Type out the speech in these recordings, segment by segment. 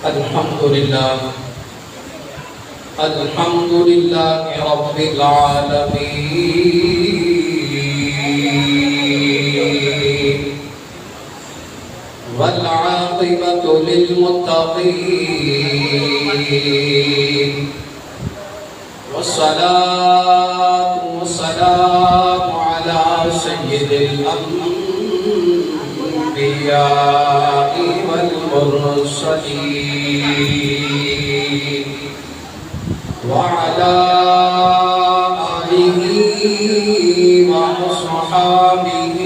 الحمد لله رب العالمين والعاقبة للمتقين والصلاة والسلام على سيد الأنبياء والمرسلين وعلى آله وأصحابه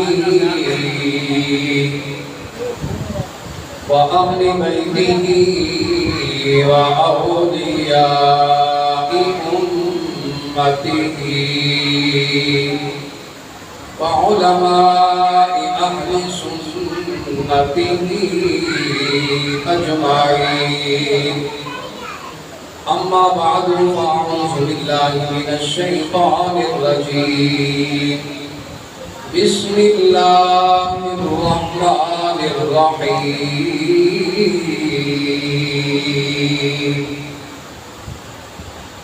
وأهل بيته وأولياء أمته وعلماء أهل سنته أجمعين. أما بعد فأعوذ بالله من الشيطان الرجيم. بسم الله الرحمن الرحيم.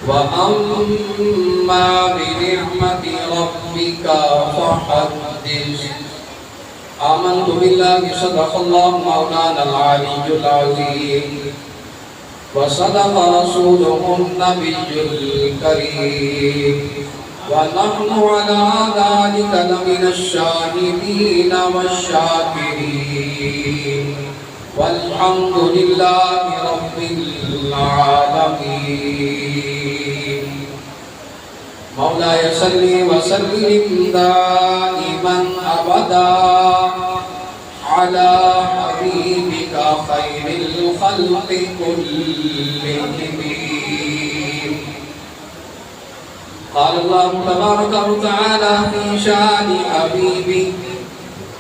وأما بنعمة ربك فحدث. آمنت بالله صدق الله مولانا العلي العظيم وصدق رسوله النبي الكريم ونحن على ذلك لمن الشاهدين والشاكرين والحمد لله رب العالمين. مولاي صل وسلم دائما أبدا على حبيبك خير الخلق كلهم. قال الله تبارك وتعالى في شان حبيبه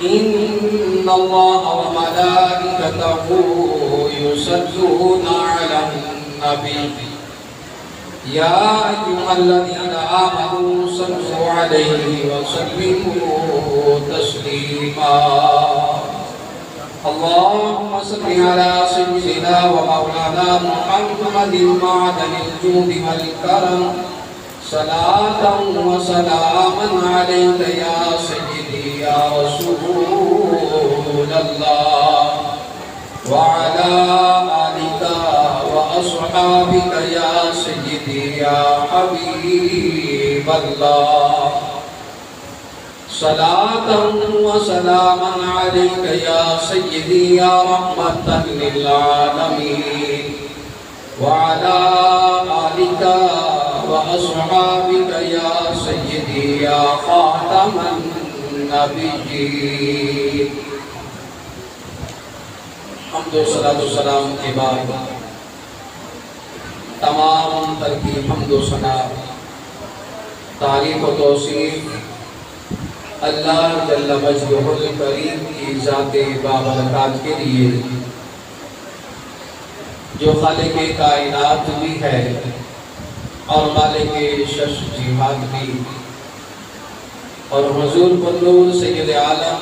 إن الله وملائكته يصلون على النبي يا أيها الذين آمنوا صلوا عليه وسلموا تسليما. اللهم صل على سيدنا ومولانا محمد معدن الجود والكرم صلاة وسلاما عليك يا سيدي يا رسول الله وعلى آلك وأصحابك يا سيدي يا حبيب الله. صلاة وسلاما عليك يا سيدي يا رحمة للعالمين وعلى آلك وأصحابك يا سيدي يا خاتم النبيين. حمد و صلاۃ و سلام کے بعد تمام تر کی حمد و ثنا تعریف و توصیف اللہ جل مجدہ الکریم کی ذات بابرکات کے لیے جو خالق کائنات بھی ہے اور مالک شش جہاد بھی اور حضور بندور سید عالم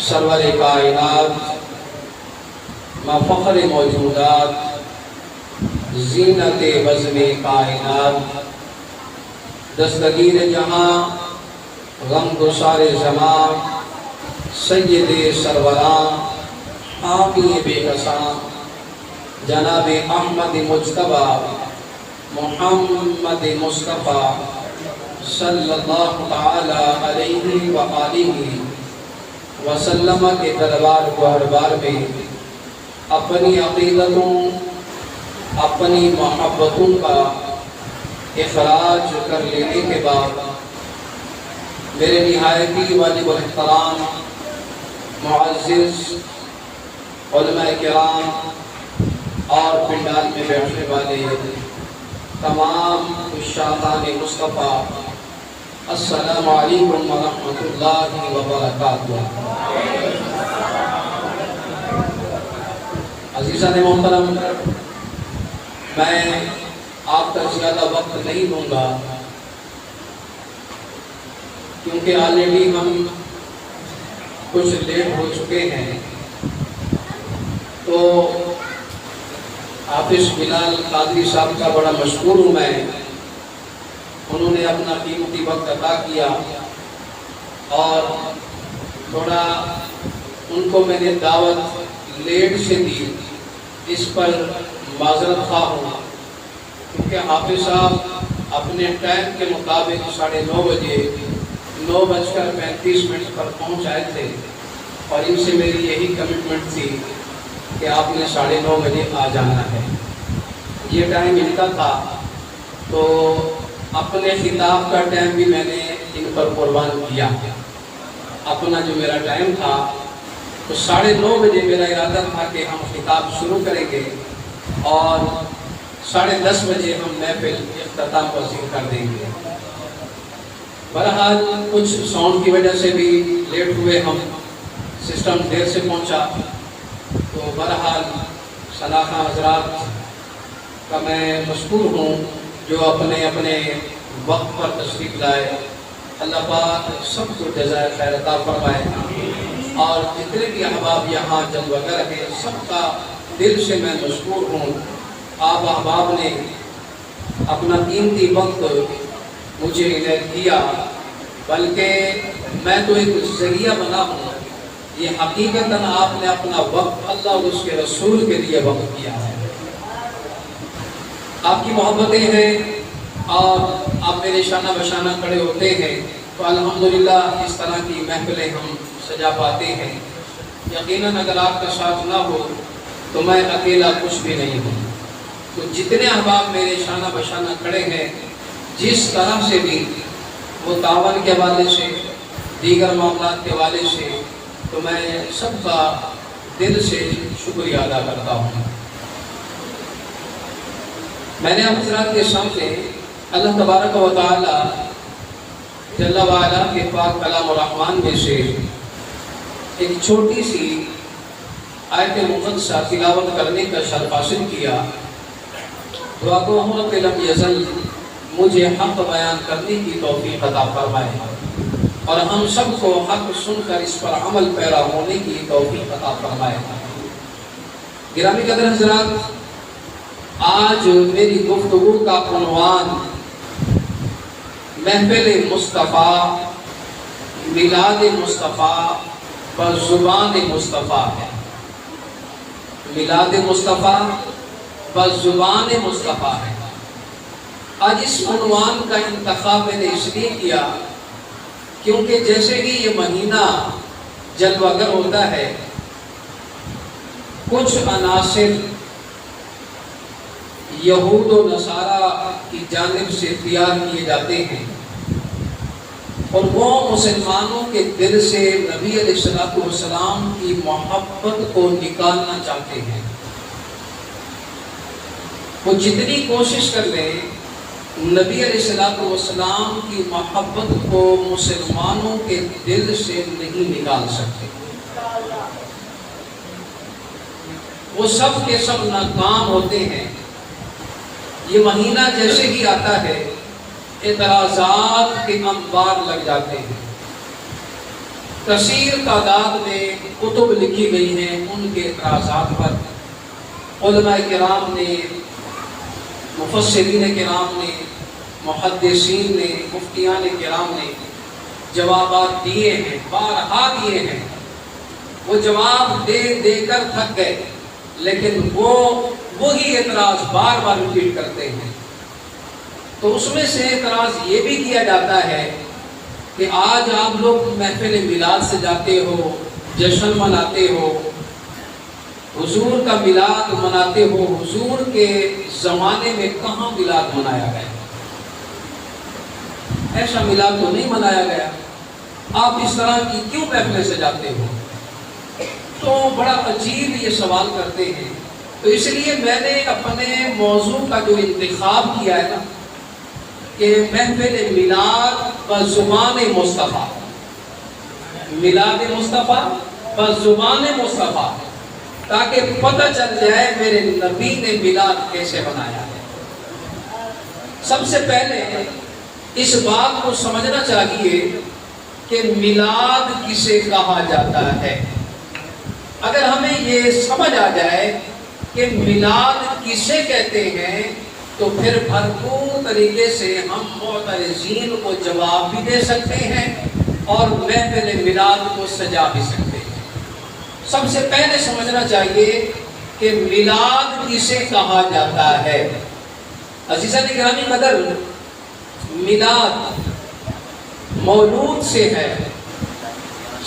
سرور کائنات مفخر موجودات زینت بزم کائنات دستگیر جہاں غم گسار زمان سید سروران حامی بے کساں جناب احمد مجتبی محمد مصطفیٰ صلی اللہ تعالی علیہ وآلہ وسلم کے دربار کو ہر بار میں اپنی عقیدتوں اپنی محبتوں کا اخراج کر لینے کے بعد میرے نہایتی واجب الاحترام معزز علماء کرام اور پنڈال میں بیٹھنے والے تمام عشاقان مصطفیٰ السلام علیکم ورحمۃ اللہ وبرکاتہ. عزیزان محترم، میں آپ کا زیادہ وقت نہیں لوں گا کیونکہ آلریڈی ہم کچھ لیٹ ہو چکے ہیں، تو حافظ بلال قادری صاحب کا بڑا مشکور ہوں میں، انہوں نے اپنا قیمتی وقت عطا کیا اور تھوڑا ان کو میں نے دعوت لیٹ سے دی، اس پر معذرت خواہ ہوں، کیونکہ حافظ صاحب اپنے ٹائم کے مطابق 9:30 بجے 9:35 پر پہنچ آئے تھے، اور ان سے میری یہی کمٹمنٹ تھی کہ آپ نے 9:30 بجے آ جانا ہے، یہ ٹائم ان کا تھا، تو اپنے خطاب کا ٹائم بھی میں نے ان پر قربان کیا۔ اپنا جو میرا ٹائم تھا تو 9:30 بجے میرا ارادہ تھا کہ ہم خطاب شروع کریں گے اور 10:30 بجے ہم محفل اختتام پذیر کر دیں گے۔ بہرحال کچھ ساؤنڈ کی وجہ سے بھی لیٹ ہوئے ہم، سسٹم دیر سے پہنچا، تو بہرحال شناخواں حضرات کا میں مشکور ہوں جو اپنے اپنے وقت پر تشریف لائے۔ اللہ پاک سب کو جزائے خیر عطا فرمائے، اور جتنے بھی احباب یہاں جلوہ گر ہیں سب کا دل سے میں مشکور ہوں۔ آپ احباب نے اپنا قیمتی وقت مجھے عنایت کیا، بلکہ میں تو ایک ذریعہ بنا ہوں، یہ حقیقتاً آپ نے اپنا وقت اللہ اور اس کے رسول کے لیے وقت کیا ہے۔ آپ کی محبتیں ہیں اور آپ میرے شانہ بشانہ کھڑے ہوتے ہیں تو الحمدللہ اس طرح کی محفلیں ہم سجا پاتے ہیں۔ یقیناً اگر آپ کا ساتھ نہ ہو تو میں اکیلا کچھ بھی نہیں ہوں۔ تو جتنے احباب میرے شانہ بشانہ کھڑے ہیں، جس طرح سے بھی وہ تعاون کے حوالے سے، دیگر معاملات کے حوالے سے، تو میں سب کا دل سے شکریہ ادا کرتا ہوں۔ میں نے حضرات کے سامنے اللہ تبارک و تعالی جل وعلا کے پاک کلام الرحمن میں سے ایک چھوٹی سی آیت مقدسہ تلاوت کرنے کا شرف حاصل کیا۔ دعا گو ہوں رب لم یزل مجھے حق بیان کرنے کی توفیق عطا فرمائے، اور ہم سب کو حق سن کر اس پر عمل پیرا ہونے کی توفیق عطا فرمائے۔ گرامی قدر حضرات، آج میری گفتگو کا عنوان محفل مصطفیٰ، میلاد مصطفیٰ پر زبان مصطفیٰ ہے۔ میلاد مصطفیٰ پر زبان مصطفیٰ ہے۔ آج اس عنوان کا انتخاب میں نے اس لیے کیا کیونکہ جیسے ہی یہ مہینہ جلوہ گر ہوتا ہے، کچھ عناصر یہود و نصارہ کی جانب سے تیار کیے جاتے ہیں، اور وہ مسلمانوں کے دل سے نبی علیہ السلام کی محبت کو نکالنا چاہتے ہیں۔ وہ جتنی کوشش کر لیں، نبی علیہ السلام کی محبت کو مسلمانوں کے دل سے نہیں نکال سکتے۔ وہ سب کے سب ناکام ہوتے ہیں۔ یہ مہینہ جیسے ہی آتا ہے، اعتراضات کے انبار لگ جاتے ہیں۔ کثیر تعداد میں کتب لکھی گئی ہیں ان کے اعتراضات پر۔ علماء کرام نے، مفسرین کرام نے، محدثین نے، مفتیان کرام نے جوابات دیے ہیں، بارہا دیے ہیں۔ وہ جواب دے دے کر تھک گئے، لیکن وہی اعتراض بار بار ریپیٹ کرتے ہیں۔ تو اس میں سے اعتراض یہ بھی کیا جاتا ہے کہ آج آپ لوگ محفل میلاد سے جاتے ہو، جشن مناتے ہو، حضور کا میلاد مناتے ہو، حضور کے زمانے میں کہاں میلاد منایا گیا؟ ایسا میلاد تو نہیں منایا گیا، آپ اس طرح کی کیوں محفلیں سے جاتے ہو؟ تو بڑا عجیب یہ سوال کرتے ہیں۔ تو اس لیے میں نے اپنے موضوع کا جو انتخاب کیا ہے نا کہ محفل میلاد و زبان مصطفیٰ، میلاد مصطفیٰ و زبان مصطفیٰ، تاکہ پتہ چل جائے میرے نبی نے میلاد کیسے بنایا ہے۔ سب سے پہلے اس بات کو سمجھنا چاہیے کہ میلاد کسے کہا جاتا ہے۔ اگر ہمیں یہ سمجھ آ جائے کہ میلاد کسے کہتے ہیں، تو پھر بھرپور طریقے سے ہم معترضین کو جواب بھی دے سکتے ہیں اور محفل میلاد کو سجا بھی سکتے ہیں۔ سب سے پہلے سمجھنا چاہیے کہ میلاد کسے کہا جاتا ہے۔ عزیزان گرامی قدر، میلاد مولود سے ہے۔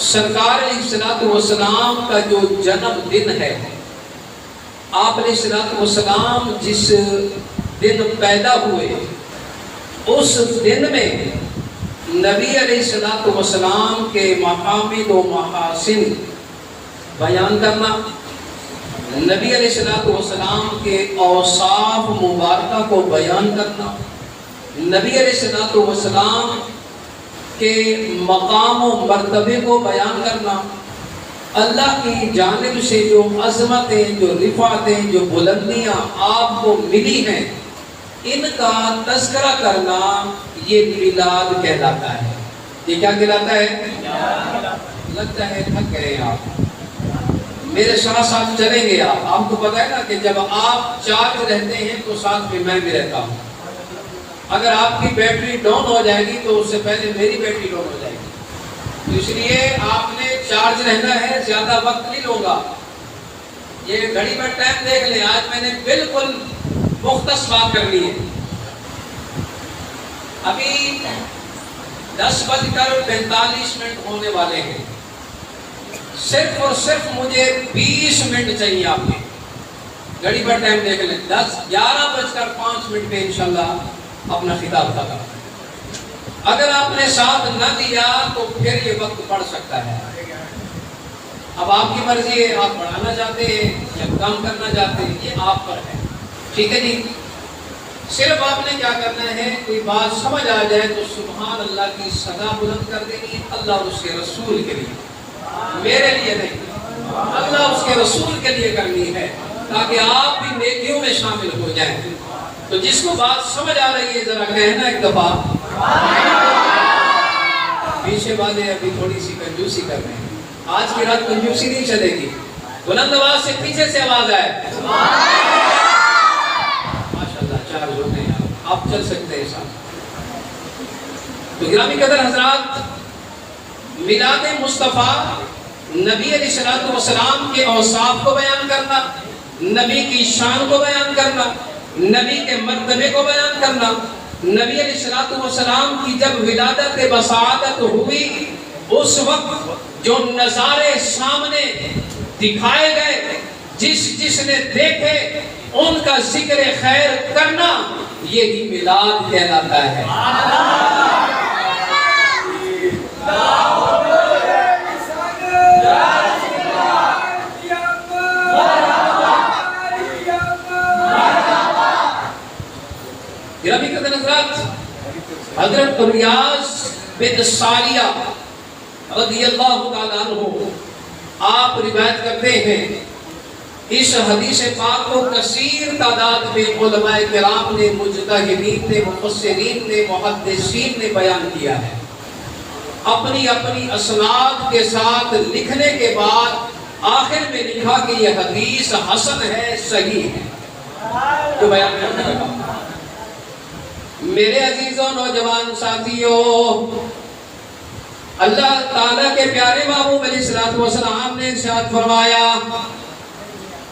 سرکار علیہ السلام کا جو جنم دن ہے، آپ علیہ السلام جس دن پیدا ہوئے، اس دن میں نبی علیہ السلام کے محامد و محاسن بیان کرنا، نبی علیہ السلام کے اوصاف مبارکہ کو بیان کرنا، نبی علیہ السلام کے مقام و مرتبے کو بیان کرنا، اللہ کی جانب سے جو عظمتیں، جو رفعتیں، جو بلندیاں آپ کو ملی ہیں، ان کا تذکرہ کرنا، یہ میلاد کہلاتا ہے۔ یہ کیا کہلاتا ہے؟ لگتا ہے تھک گئے آپ، میرے ساتھ چلیں گے آپ کو پتہ ہے نا کہ جب آپ چارج رہتے ہیں تو ساتھ میں بھی رہتا ہوں۔ اگر آپ کی بیٹری ڈاؤن ہو جائے گی تو اس سے پہلے میری بیٹری ڈاؤن ہو جائے گی، تو اس لیے آپ نے چارج رہنا ہے، زیادہ وقت نہیں لوں گا۔ یہ گھڑی پر ٹائم دیکھ لیں، آج میں نے بالکل مختص بات کرنی ہے۔ ابھی 10:45 ہونے والے ہیں، صرف اور صرف مجھے 20 منٹ چاہیے آپ کے۔ گھڑی پر ٹائم دیکھ لیں، 11:05 پہ انشاءاللہ اپنا خطاب تھا۔ اگر آپ نے ساتھ نہ دیا تو پھر یہ وقت پڑ سکتا ہے۔ اب آپ کی مرضی ہے، آپ پڑھانا چاہتے ہیں یا کام کرنا چاہتے ہیں، یہ آپ پر ہے، ٹھیک ہے جی۔ صرف آپ نے کیا کرنا ہے، کوئی بات سمجھ آ جائے تو سبحان اللہ کی صدا بلند کر دینی، اللہ اور اس کے رسول کے لیے، میرے لیے نہیں، اللہ اس کے رسول کے لیے کرنی ہے، تاکہ آپ بھی نیکیوں میں شامل ہو جائیں۔ تو جس کو بات سمجھ آ رہی ہے ذرا کہنا ایک دفعہ۔ پیچھے والے ابھی تھوڑی سی کنجوسی کر رہے ہیں، آج کی رات کنجوسی نہیں چلے گی، بلند آواز سے پیچھے سے آواز آئے۔ ماشاءاللہ، 4 لوگ ہیں آپ چل سکتے ہیں ساتھ۔ تو گرامی قدر حضرات، میلاد مصطفیٰ نبی علیہ السلام کے اوصاف کو بیان کرنا، نبی کی شان کو بیان کرنا، نبی کے مرتبے کو بیان کرنا، نبی علیہ السلام کی جب ولادت بسعادت ہوئی اس وقت جو نظارے سامنے دکھائے گئے، جس نے دیکھے ان کا ذکر خیر کرنا، یہی میلاد کہلاتا ہے۔ گرامی قدر حضرات، حضرت ریاض بن ساریہ رضی اللہ تعالیٰ عنہ آپ روایت کرتے ہیں، اس حدیث پاک کو کثیر تعداد میں علماء کرام نے، مجتہدین نے، مفسرین نے، محدثین نے بیان کیا ہے۔ اپنی اپنی اسناد کے ساتھ لکھنے کے بعد آخر میں لکھا کہ یہ حدیث حسن ہے، صحیح ہے، جو بیان کرنے لگا۔ میرے عزیزوں، نوجوان ساتھیوں، اللہ تعالیٰ کے پیارے محبوب علیہ السلام نے ارشاد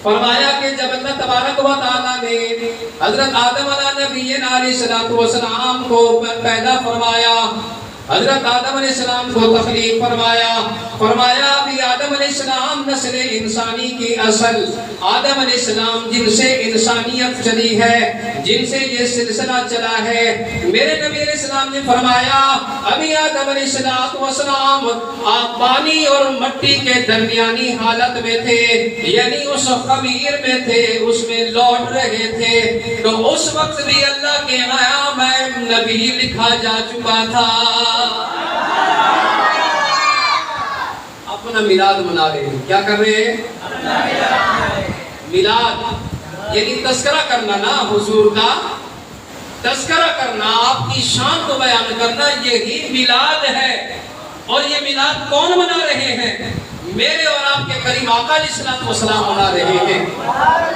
فرمایا کہ جب اللہ تبارک و تعالیٰ نے حضرت آدم علیہ السلام کو پیدا فرمایا، حضرت آدم علیہ السلام کو تخلیق فرمایا بھی آدم علیہ السلام نسل انسانی کی اصل، آدم علیہ السلام جن سے انسانیت چلی ہے، جن سے یہ سلسلہ چلا ہے، میرے نبی علیہ السلام نے فرمایا ابھی آدم علیہ السلام آپ پانی اور مٹی کے درمیانی حالت میں تھے، یعنی اس خمیر میں تھے، اس میں لوٹ رہے تھے، تو اس وقت بھی اللہ کے یہاں میں نبی لکھا جا چکا تھا۔ اپنا میلاد منا رہے ہیں، کیا کر رہے ہیں؟ میلاد یعنی تذکرہ کرنا نا، حضور کا تذکرہ کرنا، آپ کی شان کو بیان کرنا، یہی میلاد ہے۔ اور یہ میلاد کون منا رہے ہیں؟ میرے اور آپ کے کریم آقا علیہ السلام و سلام بنا رہے ہیں۔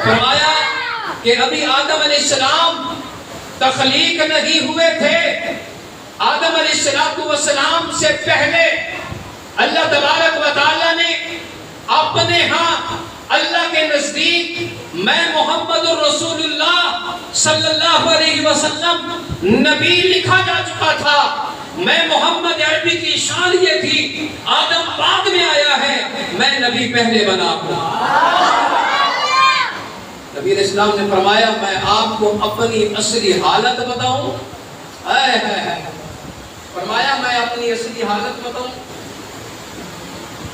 فرمایا کہ ابھی آدم علیہ السلام تخلیق نہیں ہوئے تھے، آدم علیہ السلام سے پہلے اللہ تبارک و تعالیٰ نے اپنے ہاں اللہ کے نزدیک میں محمد الرسول اللہ صلی اللہ علیہ وسلم نبی لکھا جا چکا تھا۔ میں محمد عربی کی شان یہ تھی، آدم بعد میں آیا ہے، میں نبی پہلے بنا ہوں۔ نبی علیہ السلام نے فرمایا میں آپ کو اپنی اصلی حالت بتاؤں؟ فرمایا میں اپنی اصلی حالت بتاؤں؟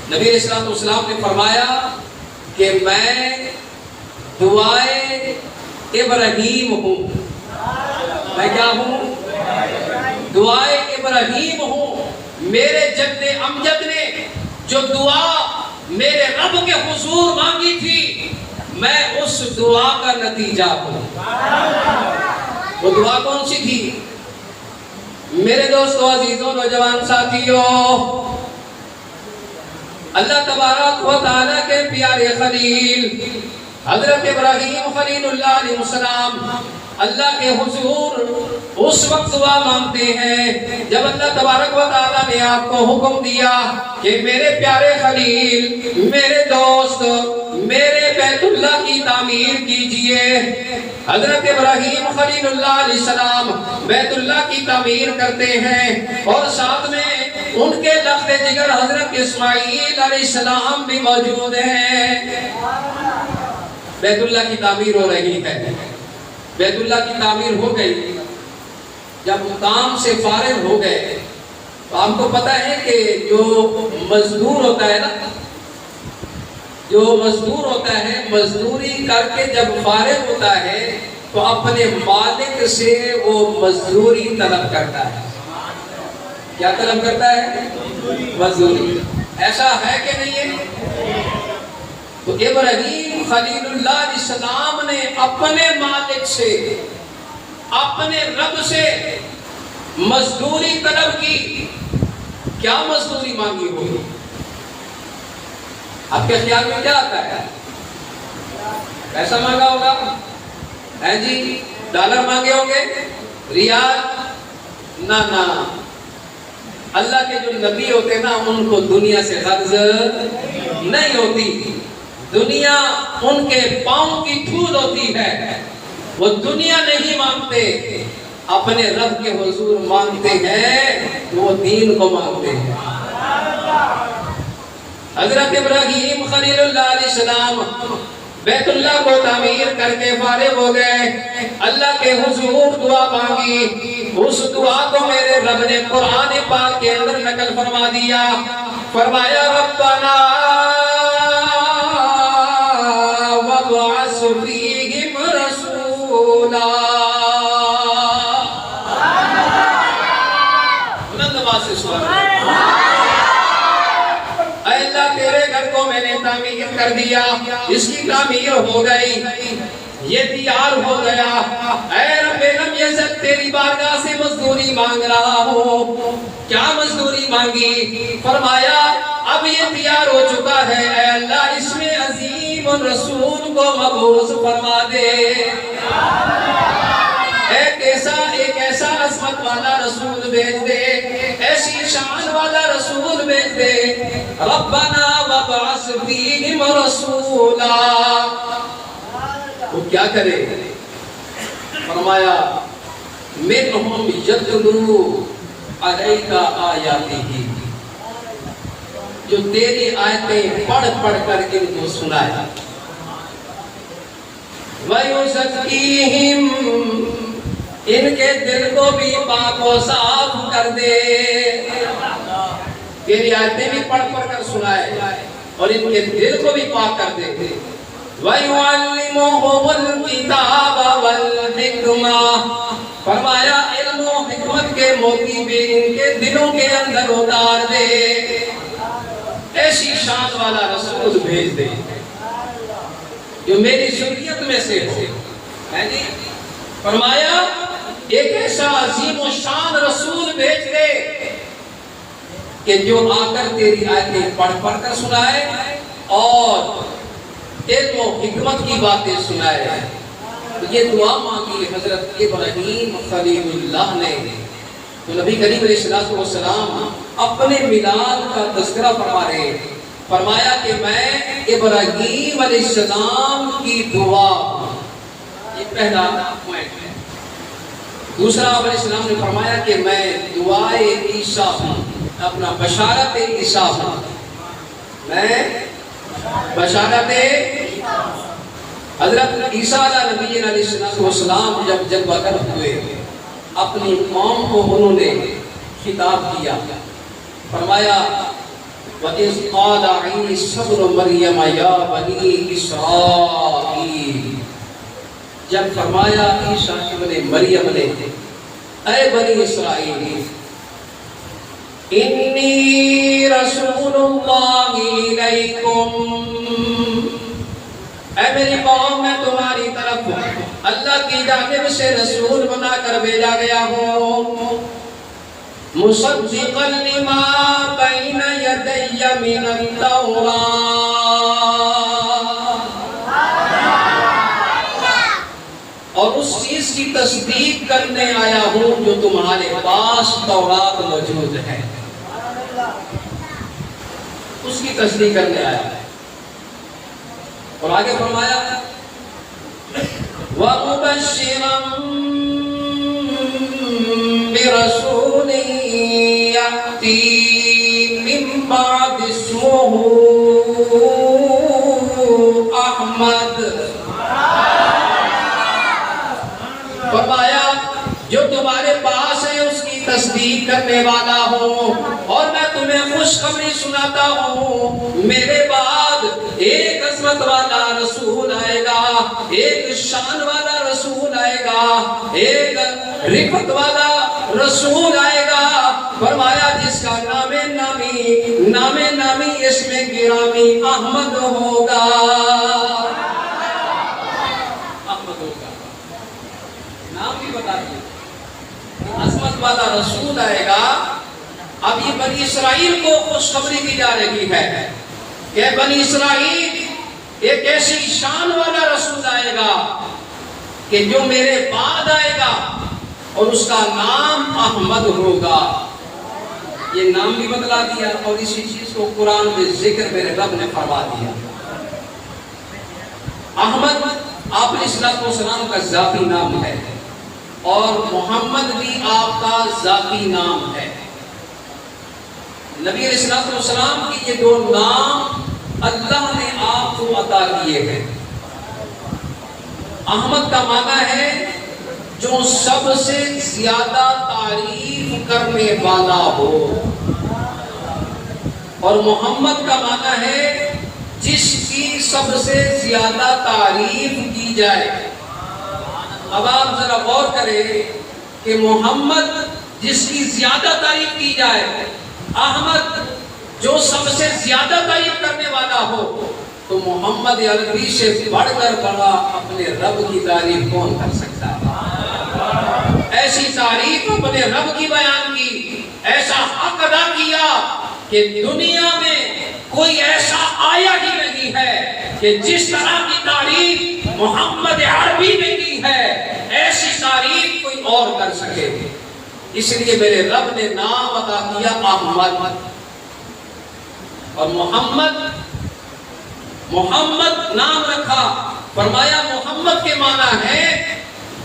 نبی علیہ السلام نے فرمایا کہ میں دعائے ابراہیم ہوں۔ میں کیا ہوں؟ دعائے ابراہیم ہوں۔ میرے جد امجد نے جو دعا میرے رب کے حضور مانگی تھی، میں اس دعا کا نتیجہ ہوں۔ وہ دعا کون سی تھی؟ میرے دوستو، عزیزوں، نوجوان ساتھیوں، اللہ تبارک و تعالیٰ کے پیارے خلیل حضرت ابراہیم خلیل اللہ علیہ السلام اللہ کے حضور اس وقت دعا مانگتے ہیں جب اللہ تبارک و تعالیٰ نے آپ کو حکم دیا کہ میرے پیارے خلیل، میرے دوست، میرے بیت اللہ کی تعمیر کیجئے۔ حضرت ابراہیم خلیل اللہ علیہ السلام بیت اللہ کی تعمیر کرتے ہیں اور ساتھ میں ان کے لخت جگر حضرت اسماعیل علیہ السلام بھی موجود ہیں۔ بیت اللہ کی تعمیر ہو رہی ہے۔ بیت اللہ کی تعمیر ہو گئی، جب کام سے فارغ ہو گئے تو آپ کو پتا ہے کہ جو مزدور ہوتا ہے نا، جو مزدور ہوتا ہے، مزدوری کر کے جب فارغ ہوتا ہے تو اپنے مالک سے وہ مزدوری طلب کرتا ہے۔ کیا طلب کرتا ہے؟ مزدوری۔ ایسا ہے کہ نہیں ہے؟ تو ابراہیم خلیل اللہ علیہ السلام نے اپنے مالک سے، اپنے رب سے مزدوری طلب کی۔ کیا مزدوری مانگی ہوگی؟ آپ کے خیال میں کیا آتا ہے؟ پیسہ مانگا ہوگا؟ ہے جی؟ ڈالر مانگے ہوں گے؟ ریال؟ نہ نہ، اللہ کے جو نبی ہوتے نا ان کو دنیا سے غرض نہیں ہوتی۔ دنیا ان کے پاؤں کی دھول ہوتی ہے، وہ دنیا نہیں مانگتے، اپنے رب کے حضور مانگتے ہیں، وہ دین کو مانگتے ہیں۔ حضرت ابراہیم خلیل اللہ علیہ السلام بیت اللہ کو تعمیر کر کے فارغ ہو گئے، اللہ کے حضور دعا مانگی۔ اس دعا کو میرے رب نے قرآن پاک کے اندر نقل فرما دیا۔ فرمایا ربنا وابعث فیہم رسولا۔ بلند آواز سے سبحان اللہ۔ اے اللہ تیرے گھر کو میں نے تعمیر کر دیا، اس کی تعمیر ہو گئی، یہ تیار ہو گیا۔ اے رب لم یزل تیری بارگاہ سے مزدوری مانگ رہا ہوں۔ کیا مزدوری مانگی؟ فرمایا اب یہ تیار ہو چکا ہے، اے اللہ اس میں عظیم الرسول کو مبعوث فرما دے۔ ایک ایسا عظمت والا رسول بھیج دے، ایسی شان والا رسول بھیج دے۔ ربنا وابعث فیہم رسولا۔ وہ کیا کرے؟ فرمایا منہم یتلو علیک آیاتہ، جو تیری آیتیں پڑھ پڑھ کر ان کو سنایا۔ وَيُزَكِّيهِمْ، ان کے دل کو بھی پاک و صاف کر دے۔ تیری آیتیں بھی پڑھ پڑھ کر سنائے اور ان کے دل کو بھی پاک کر دے۔ وَيُعَلِّمُهُمُ الْكِتَابَ وَالْحِكْمَةَ، فرمایا علم و حکمت کے موتی بھی ان کے دلوں کے اندر اتار دے۔ ایسی شان والا رسول بھیج دے جو میری ذریت میں سے ہو۔ فرمایا ایک ایسا عظیم و شان رسول بھیج دے کہ جو آ کر تیری آیتیں پڑھ پڑھ کر سنائے اور علم و حکمت کی باتیں سنائے۔ یہ دعا مانگی حضرت ابراہیم خلیل اللہ نے۔ تو نبی کریم علیہ السلام اپنے میلاد کا تذکرہ فرما رہے ہیں، فرمایا کہ میں ابراہیم علیہ السلام کی دعا، یہ پہلا پوائنٹ ہے۔ دوسرا علیہ السلام نے فرمایا کہ میں دعائے عیسیٰ ہوں، اپنا بشارت عیسیٰ ہوں، میں بشارت حضرت عیسیٰ علیہ السلام جب جلوہ گر ہوئے، اپنی قوم کو انہوں نے خطاب کیا، فرمایا وَإِذْ قَالَ عِيسَىٰ ابْنُ مَرْيَمَ يَا بَنِي إِسْرَائِيلَ، جب فرمایا عیسیٰ ابن مریم نے، اے بنی اسرائیل، انی رسول اللہ الیکم، اے میری قوم میں تمہاری طرف اللہ کی جانب سے رسول بنا کر بھیجا گیا ہوں، مصدقا لما بین یدی من التوراۃ، اور اس چیز کی تصدیق کرنے آیا ہوں جو تمہارے پاس تورات موجود ہے، اس کی تصدیق کرنے آیا ہے۔ اور آگے فرمایا وَمُبَشِّرًا بِرَسُولٍ يَأْتِي مِن بَعْدِ اسْمُهُ أَحْمَدُ، فرمایا جو تمہارے پاس ہے اس کی تصدیق کرنے والا ہوں، اور میں تمہیں خوشخبری سناتا ہوں، میرے بعد ایک عظمت والا رسول آئے گا، ایک شان والا رسول آئے گا، ایک رفعت والا رسول آئے گا، فرمایا جس کا نام نامی اس میں گرامی احمد ہوگا، احمد ہوگا، نام بھی بتا دیا، عظمت والا رسول آئے گا۔ اب یہ بنی اسرائیل کو خوشخبری دی جا رہی ہے کہ بنی اسرائیل ایک ایسی شان والا رسول آئے گا کہ جو میرے بعد آئے گا اور اس کا نام احمد ہوگا۔ یہ نام بھی بدلا دیا اور اسی چیز کو قرآن میں ذکر میرے رب نے فرما دیا۔ احمد آپ علیہ السلام کا ذاتی نام ہے اور محمد بھی آپ کا ذاتی نام ہے۔ نبی علیہ السلام کی یہ دو نام اللہ نے آپ کو عطا کیے ہیں۔ احمد کا معنی ہے جو سب سے زیادہ تعریف کرنے والا ہو، اور محمد کا معنی ہے جس کی سب سے زیادہ تعریف کی جائے۔ اب آپ ذرا غور کریں کہ محمد جس کی زیادہ تعریف کی جائے، احمد جو سب سے زیادہ تعریف کرنے والا ہو، تو محمد عربی سے بڑھ کر بڑا اپنے رب کی تعریف کون کر سکتا ہے؟ ایسی تعریف اپنے رب کی بیان کی، ایسا حق ادا کیا کہ دنیا میں کوئی ایسا آیا ہی نہیں ہے کہ جس طرح کی تعریف محمد عربی نے کی ہے ایسی تعریف کوئی اور کر سکے۔ اس لیے میرے رب نے نام عطا کیا احمد، اور محمد نام رکھا، فرمایا محمد کے معنی ہے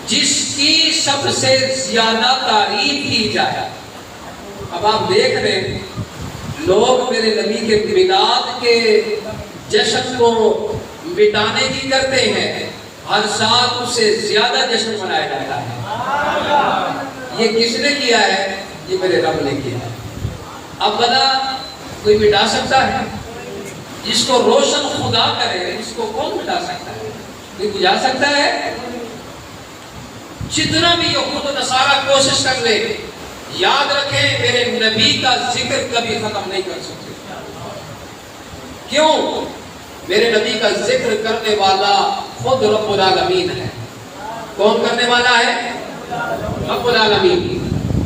جس کی سب سے زیادہ تعریف کی جائے۔ اب آپ دیکھ رہے ہیں لوگ میرے نبی کے میلاد کے جشن کو مٹانے کی کرتے ہیں، ہر سال اس سے زیادہ جشن منایا جاتا ہے۔ یہ کس نے کیا ہے؟ یہ میرے رب نے کیا ہے۔ اب بنا کوئی مٹا سکتا ہے؟ جس کو روشن خدا کرے اس کو کون مٹا سکتا ہے؟ کوئی بجھا سکتا ہے؟ جتنا بھی یہود و نصارہ کوشش کر لے، یاد رکھیں میرے نبی کا ذکر کبھی ختم نہیں کر سکتے۔ کیوں؟ میرے نبی کا ذکر کرنے والا خود رب العالمین ہے۔ کون کرنے والا ہے؟ رب العالمین۔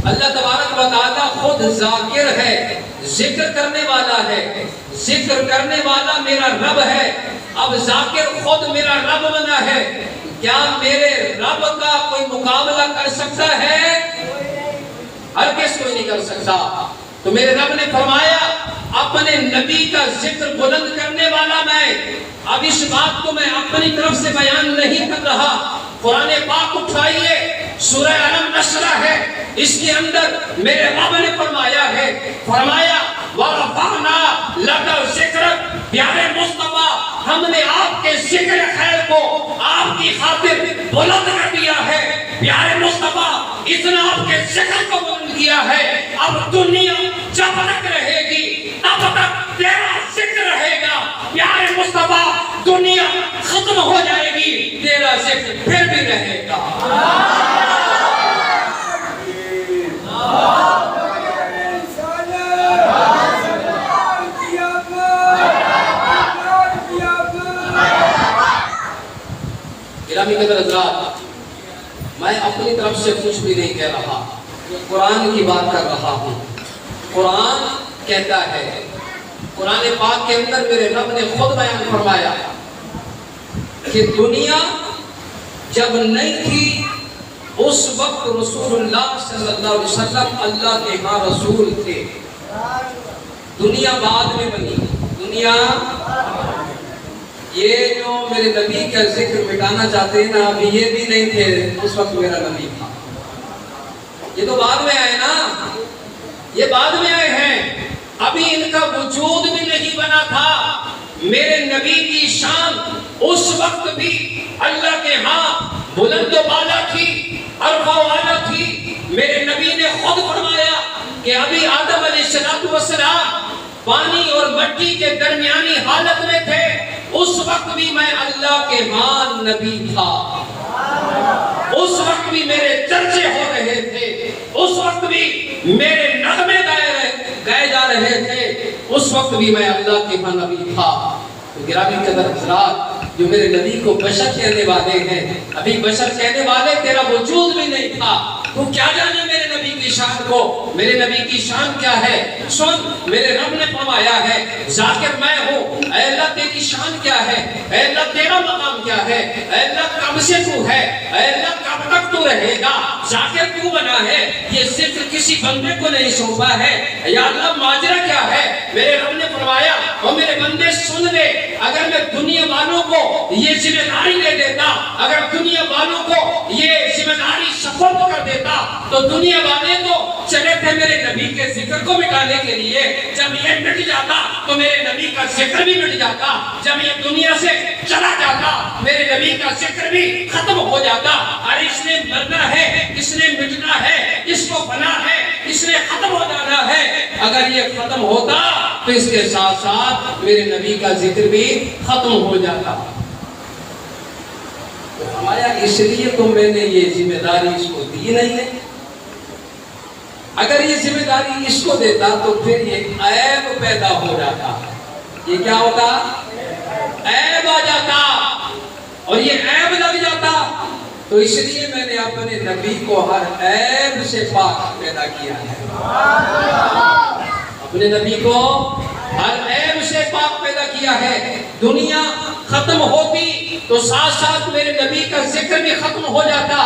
اللہ تبارک و تعالیٰ خود ذاکر ہے، ذکر کرنے والا ہے، ذکر کرنے والا میرا رب ہے، اب ذاکر خود میرا رب بنا ہے، کیا میرے رب کا کوئی مقابلہ کر سکتا ہے؟ ہرگز کوئی نہیں کر سکتا۔ تو میرے رب نے فرمایا اپنے نبی کا ذکر بلند کرنے والا میں، اب اس بات کو میں اپنی طرف سے بیان نہیں کر رہا، قرآن پاک اٹھائیے، سورہ علم نشرہ ہے، اس کے اندر میرے رب نے فرمایا ہے، فرمایا وَرَفَعْنَا لَكَ ذِكْرَكَ، پیارے مصطفیٰ ہم نے آپ کے ذکر خیر کو آپ کی خاطر بلند کر دیا ہے، پیارے مصطفیٰ اتنا آپ کے ذکر کو بلند کیا ہے، اب دنیا جب تک رہے گی تب تک تیرا ذکر رہے گا، پیارے مصطفیٰ دنیا ختم ہو جائے گی تیرا ذکر پھر بھی رہے گا۔ گرامی قدر حضرات، میں اپنی طرف سے کچھ بھی نہیں کہہ رہا، قرآن کی بات کر رہا ہوں۔ قرآن کہتا ہے، قرآن پاک کے اندر میرے رب نے خود بیان فرمایا کہ دنیا جب نہیں تھی اس وقت رسول اللہ صلی اللہ علیہ وسلم اللہ کے ہاں رسول تھے، دنیا بعد میں بنی، دنیا یہ جو میرے نبی کا ذکر مٹانا چاہتے ہیں نا، ابھی یہ بھی نہیں تھے اس وقت میرا نبی تھا، یہ تو بعد میں آئے نا، یہ بعد میں آئے ہیں، ابھی ان کا وجود بھی نہیں بنا تھا۔ میرے نبی کی شان اس وقت بھی اللہ کے ہاں بلند و بالا تھی، عرفہ والا تھی۔ میرے نبی نے خود فرمایا کہ ابھی آدم علیہ السلام پانی اور مٹی کے درمیانی حالت میں تھے، اس وقت بھی میں اللہ کے ہاں نبی تھا، اس وقت بھی میرے چرچے ہو رہے تھے، اس وقت بھی میرے نغمے گائے جا رہے تھے، اس وقت بھی میں اللہ کے ہاں نبی تھا۔ تو گرامی قدر حضرات، جو میرے نبی کو بشر کہنے والے ہیں، ابھی بشر کہنے والے تیرا وجود بھی نہیں تھا، تو کیا جانے میرے نبی کی شان کو؟ میرے نبی کی شان کیا ہے؟ سن، میرے رب نے فرمایا ہے ذاکر میں ہوں، اے اللہ تیری شان کیا ہے؟ اے اللہ تیرا مقام کیا ہے؟ اے اللہ کب سے تو ہے؟ اے اللہ کب تک تو رہے گا؟ ذاکر کیوں بنا ہے؟ یہ ذکر کسی بندے کو نہیں سونپا ہے، یا اللہ ماجرا کیا ہے؟ میرے رب نے فرمایا اور میرے بندے سن لے، اگر میں دنیا والوں کو یہ ذمہ داری دے دیتا، اگر دنیا والوں کو یہ ذمہ داری سپرد کر دیتا، تو دنیا والے تو چلے تھے میرے نبی کے ذکر کو مٹانے کے لیے، جب یہ مٹ جاتا تو میرے نبی کا ذکر بھی مٹ جاتا، جب یہ دنیا سے چلا جاتا میرے نبی کا ذکر بھی ختم ہو جاتا۔ اور اس نے مرنا ہے، اس نے مٹنا ہے، اس کو بنا ہے، اس نے ختم ہو جانا ہے۔ اگر یہ ختم ہوتا تو اس کے ساتھ ساتھ میرے نبی کا ذکر بھی ختم ہو جاتا۔ فرمایا اس لیے تو میں نے یہ ذمہ داری اس کو دی نہیں ہے، اگر یہ ذمہ داری اس کو دیتا تو پھر یہ عیب پیدا ہو جاتا۔ یہ کیا ہوتا؟ عیب آ جاتا، اور یہ عیب لگ جاتا، تو اس لیے میں نے اپنے نبی کو ہر عیب سے پاک پیدا کیا ہے، اپنے نبی کو ہر عیب سے پاک پیدا کیا ہے۔ دنیا ختم ہوتی تو ساتھ ساتھ میرے نبی کا ذکر بھی ختم ہو جاتا،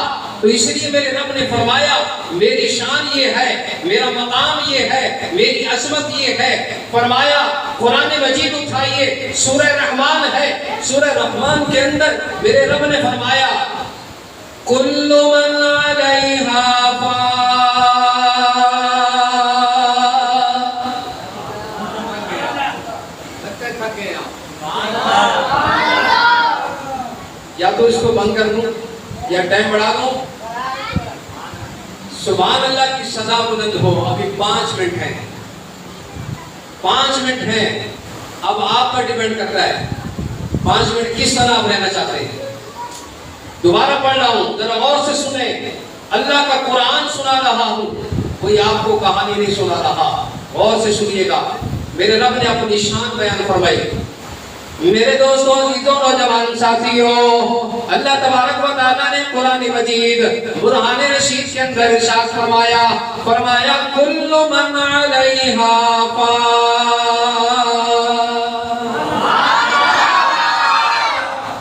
تو اس لیے میرے رب نے فرمایا میری شان یہ ہے، میرا مقام یہ ہے، میری عظمت یہ ہے۔ فرمایا قرآن مجید اٹھائیے، سورہ رحمان ہے، سورہ رحمان کے اندر میرے رب نے فرمایا کل من علیہا فان، یا تو اس کو بند کر دوں یا ٹائم بڑھا دوں؟ سبحان اللہ کی سزا بلند ہو۔ ابھی 5 منٹ ہیں، 5 منٹ ہیں، اب آپ پر ڈیپینڈ کرتا ہے 5 منٹ کس طرح آپ رہنا چاہتے ہیں۔ دوبارہ پڑھ رہا ہوں، ذرا غور سے سنیں، اللہ کا قرآن سنا رہا ہوں، کوئی آپ کو کہانی نہیں سنا رہا، غور سے سنیے گا۔ میرے رب نے اپنی شان بیان فرمائی، میرے دوستوں عزیزوں نوجوان ساتھیوں، اللہ تبارک و تعالیٰ نے قرآن مجید برہان رشید کے اندر ارشاد فرمایا کل من علیہا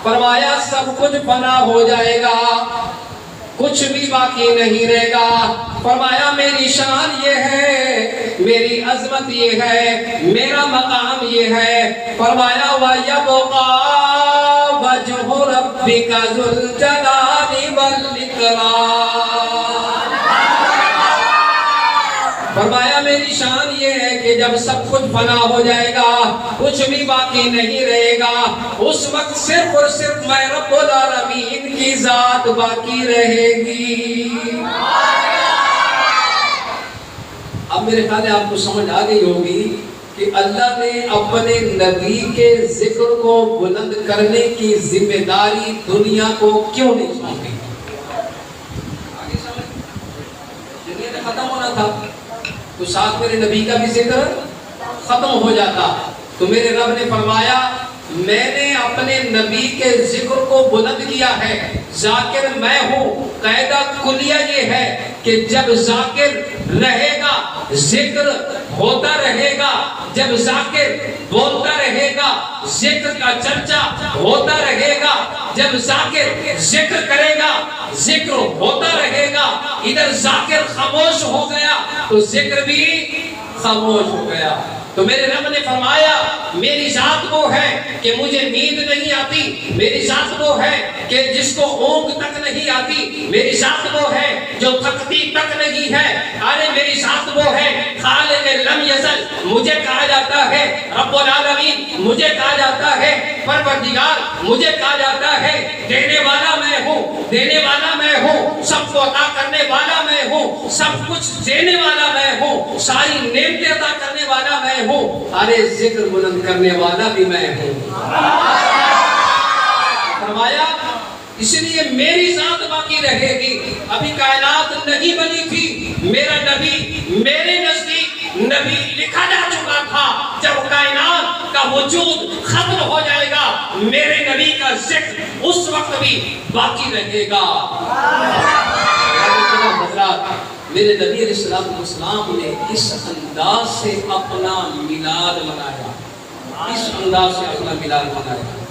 فرمایا سب کچھ فنا ہو جائے گا، کچھ بھی باقی نہیں رہے گا۔ فرمایا میری شان یہ ہے، میری عظمت یہ ہے، میرا مقام یہ ہے۔ فرمایا وَيَبْقَى وَجْهُ رَبِّكَ ذُو الْجَلَالِ وَالْإِكْرَامِ۔ فرمایا میری شان یہ ہے کہ جب سب کچھ فنا ہو جائے گا، کچھ بھی باقی نہیں رہے گا، اس وقت صرف اور صرف میں رب العالمین کی ذات باقی رہے گی۔ اب میرے خیال ہے آپ کو سمجھ آ گئی ہوگی کہ اللہ نے اپنے نبی کے ذکر کو بلند کرنے کی ذمہ داری دنیا کو کیوں نہیں سونپی۔ آگے سمجھ، دنیا نے ختم ہونا تھا تو ساتھ میرے نبی کا بھی ذکر ختم ہو جاتا، تو میرے رب نے فرمایا میں نے اپنے نبی کے ذکر کو بلند کیا ہے، ذاکر میں ہوں۔ قاعدہ کلیہ یہ ہے کہ جب ذاکر رہے گا ذکر ہوتا رہے گا، جب ذاکر بولتا رہے گا ذکر کا چرچا ہوتا رہے گا، جب ذاکر ذکر کرے گا ذکر ہوتا رہے گا۔ ادھر ذاکر خاموش ہو گیا تو ذکر بھی خاموش ہو گیا۔ تو میرے رب نے فرمایا میری ذات وہ ہے کہ مجھے نیند نہیں آتی، میری ذات وہ ہے کہ جس کو اونگ تک نہیں آتی، میری ذات وہ ہے جو تھکتی تک نہیں ہے، ارے میری ذات وہ ہے خالق لم یزل، مجھے کہا جاتا ہے رب العالمین، مجھے کہا جاتا ہے پروردگار، مجھے کہا جاتا ہے دینے والا میں ہوں، دینے والا میں ہوں، سب کو عطا کرنے والا میں ہوں، سب کچھ دینے والا میں ہوں، ساری نعمتیں عطا کرنے والا میں ہوں، ارے ذکر بلند کرنے والا بھی میں ہوں۔ فرمایا اس لیے میری ذات باقی رہے گی۔ ابھی کائنات نہیں بنی تھی، میرا نبی میرے نزدیک نبی لکھا جا چکا تھا، جب کائنات کا وجود ختم ہو جائے گا میرے نبی کا ذکر اس وقت بھی باقی رہے گا۔ میرے نبی علیہ السلام نے اس انداز سے اپنا میلاد منایا، اس انداز سے اپنا میلاد منایا۔